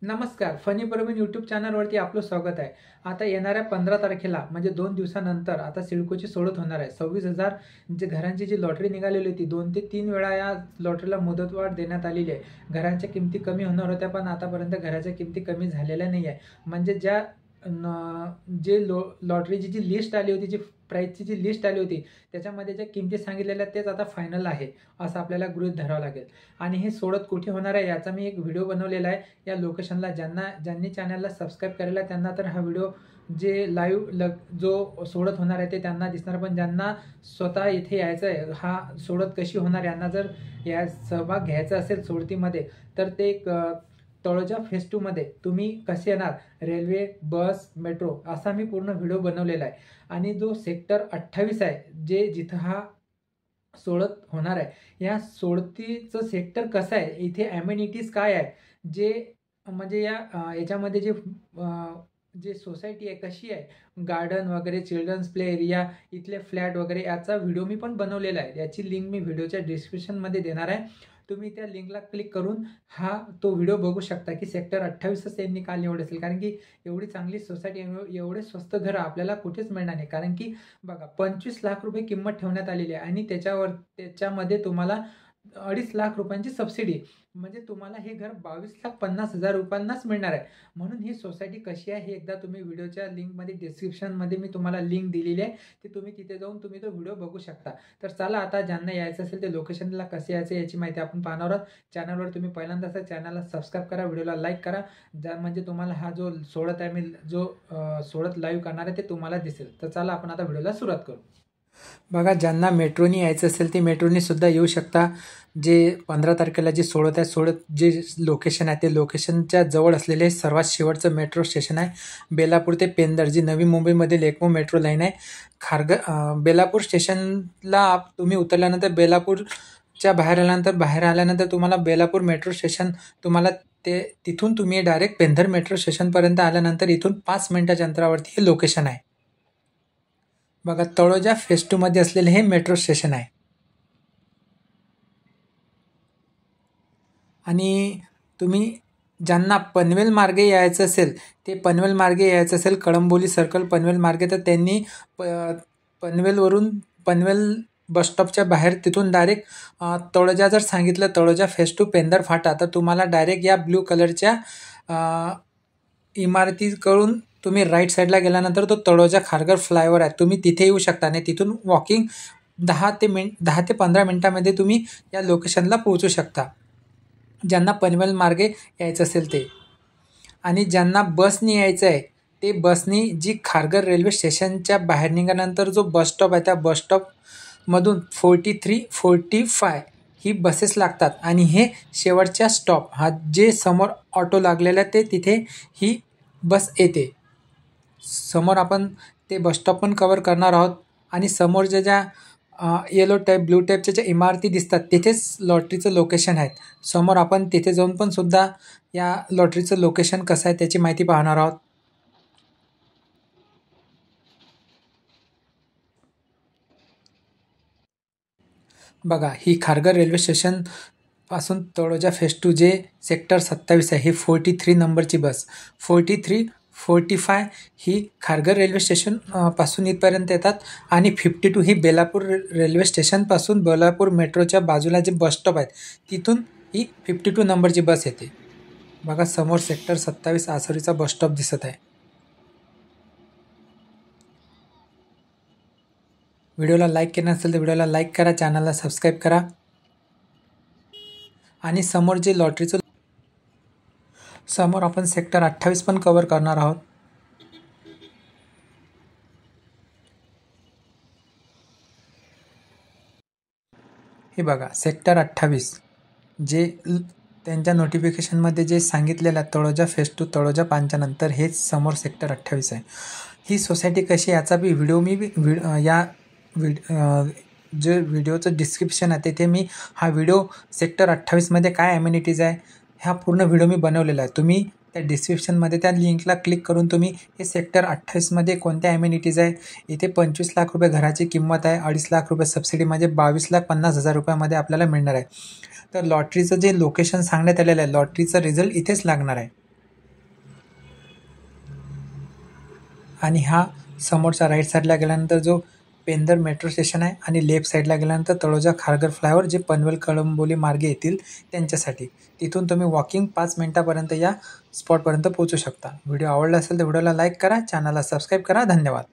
नमस्कार. Funny Parveen YouTube चॅनलवरती आपलं स्वागत आहे. आता येणाऱ्या 15 तारखेला म्हणजे 2 दिवसानंतर आता सिडकोची सोडत होणार आहे. 26,000 जे घरांची जी लॉटरी निघालेली होती 2 ते 3 वेळा या लॉटरीला मुदतवाढ देण्यात आलेली आहे. घरांच्या किमती कमी होणार होत्या, पण आतापर्यंत घराच्या किमती कमी झालेल्या नाही आहे. म्हणजे ज्या जे लॉटरीची जी लिस्ट आली होती, जी प्राईसची जी लिस्ट आली होती, त्याच्यामध्ये ज्या किमती सांगितलेल्या तेच आता फायनल आहे, असं आपल्याला गृहीत धरावं लागेल. आणि हे सोडत कुठे होणार आहे याचा मी एक व्हिडिओ बनवलेला आहे. या लोकेशनला ज्यांनी चॅनलला सबस्क्राईब केलेला आहे त्यांना तर हा व्हिडिओ जे लाईव्ह जो सोडत होणार आहे ते त्यांना दिसणार, पण ज्यांना स्वतः इथे यायचं आहे, हा सोडत कशी होणार यांना जर या सहभाग घ्यायचा असेल सोडतीमध्ये, तर ते तळोजा फेज 2 मध्ये तुम्ही कसे येणार, रेल्वे, बस, मेट्रो, असा मी पूर्ण व्हिडिओ बनवलेला आहे. आणि जो सेक्टर 28 आहे जिथं हा सोडत होणार आहे, या सोडतीचं सेक्टर कसं आहे, इथे ॲम्युनिटीज काय आहे, जे म्हणजे याच्यामध्ये जे सोसायटी आहे कशी आहे, गार्डन वगैरे, चिल्ड्रन्स प्ले एरिया, इथले फ्लॅट वगैरे, याचा व्हिडिओ मी पण बनवलेला आहे. याची लिंक मी व्हिडिओच्या डिस्क्रिप्शनमध्ये देणार आहे. तुम्ही त्या लिंकला क्लिक करून तो व्हिडिओ बघू शकता की सेक्टर 28च त्यांनी का निवडलं असेल. कारण की एवढी चांगली सोसायटी, एवढे स्वस्त घरं आपल्याला कुठेच मिळणार नाही. कारण की बघा, 25 लाख रुपये किंमत ठेवण्यात आलेली आहे आणि त्याच्यामध्ये तुम्हाला 2.5 लाख रुपयांची सबसिडी, म्हणजे तुम्हाला हे घर 22,50,000 रुपयांनाच मिळणार आहे. म्हणून ही सोसायटी कशी आहे हे एकदा तुम्ही व्हिडिओच्या लिंकमध्ये, डिस्क्रिप्शनमध्ये मी तुम्हाला लिंक दिलेली आहे, ते तुम्ही तिथे जाऊन तुम्ही तो व्हिडिओ बघू शकता. तर चला, आता ज्यांना यायचं असेल ते लोकेशनला कसे यायचं याची माहिती आपण पाहणार आहोत. चॅनलवर तुम्ही पहिल्यांदा असाल, चॅनलला सबस्क्राईब करा, व्हिडिओला लाईक करा, म्हणजे तुम्हाला हा जो सोडत आहे, मी जो सोडत लाईव्ह करणार आहे ते तुम्हाला दिसेल. तर चला, आपण आता व्हिडिओला सुरुवात करू. बघा, ज्यांना मेट्रोनी यायचं असेल ते मेट्रोनी सुद्धा येऊ शकता. जे 15 तारखेला जे सोडत जे लोकेशन आहे ते लोकेशनच्या जवळ असलेले सर्वात शेवटचं मेट्रो स्टेशन आहे बेलापूर ते पेंदर, जी नवी मुंबईमधील एकमेव मेट्रो लाईन आहे. बेलापूर स्टेशनला तुम्ही उतरल्यानंतर, बेलापूरच्या बाहेर आल्यानंतर तुम्हाला बेलापूर मेट्रो स्टेशन, तुम्हाला तिथून तुम्ही डायरेक्ट पेंदर मेट्रो स्टेशनपर्यंत आल्यानंतर इथून 5 मिनिटाच्या अंतरावरती हे लोकेशन आहे. बघा, तळोजा फेज 2 मध्ये असलेले हे मेट्रो स्टेशन आहे. आणि तुम्ही ज्यांना पनवेल मार्गे यायचं असेल, कळंबोली सर्कल पनवेल मार्गे, तर त्यांनी पनवेल बसस्टॉपच्या बाहेर तिथून डायरेक्ट तळोजा जर सांगितलं, तळोजा फेज 2 पेंदर फाटा, तर तुम्हाला डायरेक्ट या ब्ल्यू कलरच्या इमारतीकडून तुम्ही राईट साईडला गेल्यानंतर तो तळोजा खारघर फ्लायओव्हर आहे, तुम्ही तिथे येऊ शकता. आणि तिथून वॉकिंग 10 ते 15 मिनिटामध्ये तुम्ही या लोकेशनला पोहोचू शकता, ज्यांना पनवेल मार्गे यायचं असेल ते. आणि ज्यांना बसनी यायचं आहे ते बसनी, जी खारघर रेल्वे स्टेशनच्या बाहेर निघाल्यानंतर जो बसस्टॉप आहे, त्या बसस्टॉपमधून 43, 45 ही बसेस लागतात. आणि हे शेवटच्या स्टॉप, हा जे समोर ऑटो लागलेला आहे तिथे ही बस येते. समोर आपण ते बसस्टॉप पण कवर करणार आहोत. आणि समोरच्या ज्या येलो टाईप, ब्लू टाईपच्या ज्या इमारती दिसतात तिथेच लॉटरीचं लोकेशन आहेत. समोर आपण तिथे जाऊन पण सुद्धा या लॉटरीचं लोकेशन कसं आहे त्याची माहिती पाहणार आहोत. बघा, ही खारघर रेल्वे स्टेशन पासून तळोजा फेज 2 जे सेक्टर 27 आहे, ही 43 नंबरची बस, 43, 45 ही खारघर रेल्वे स्टेशन पासून इथपर्यंत येतात. आणि 52 ही बेलापूर रेल्वे स्टेशनपासून बेलापूर मेट्रोच्या बाजूला जे बसस्टॉप आहेत तिथून ही 52 नंबरची बस येते. बघा, समोर सेक्टर 27 आसरीचा बसस्टॉप दिसत आहे. व्हिडिओला लाईक केलं नसेल तर व्हिडिओला लाईक करा, चॅनलला सबस्क्राईब करा. आणि समोर जे लॉटरीचं, समोर आपण सेक्टर 28 पण कवर करणार आहोत. हे बघा, सेक्टर 28 जे त्यांच्या नोटिफिकेशनमध्ये जे सांगितलेलं आहे, तळोजा फेज 2 तळोजा 5च्या नंतर हेच समोर सेक्टर 28 आहे. ही सोसायटी कशी, याचा बी व्हिडिओ जे व्हिडिओचं डिस्क्रिप्शन आहे तिथे मी हा व्हिडिओ सेक्टर 28मध्ये काय ॲम्युनिटीज आहे हा पूर्ण व्हिडिओ मी बनवलेला आहे. तुम्ही त्या डिस्क्रिप्शनमध्ये त्या लिंकला क्लिक करून तुम्ही हे सेक्टर 28मध्ये कोणत्या ॲम्युनिटीज आहे, इथे 25 लाख रुपये घराची किंमत आहे, 2.5 लाख रुपये सबसिडी, म्हणजे 22,50,000 रुपयामध्ये आपल्याला मिळणार आहे. तर लॉटरीचं जे लोकेशन सांगण्यात आलेलं आहे, लॉटरीचा रिझल्ट इथेच लागणार आहे. आणि हा समोरच्या राईट साईडला गेल्यानंतर जो पेंदर मेट्रो स्टेशन आहे आणि लेफ्ट साईडला गेल्यानंतर तळोजा खारघर फ्लायओव्हर जे पनवेल कळंबोली मार्गे येतील त्यांच्यासाठी. तिथून तुम्ही वॉकिंग 5 मिनिटापर्यंत या स्पॉटपर्यंत पोहोचू शकता. व्हिडिओ आवडला असेल तर व्हिडिओला लाईक करा, चॅनलला सबस्क्राईब करा. धन्यवाद.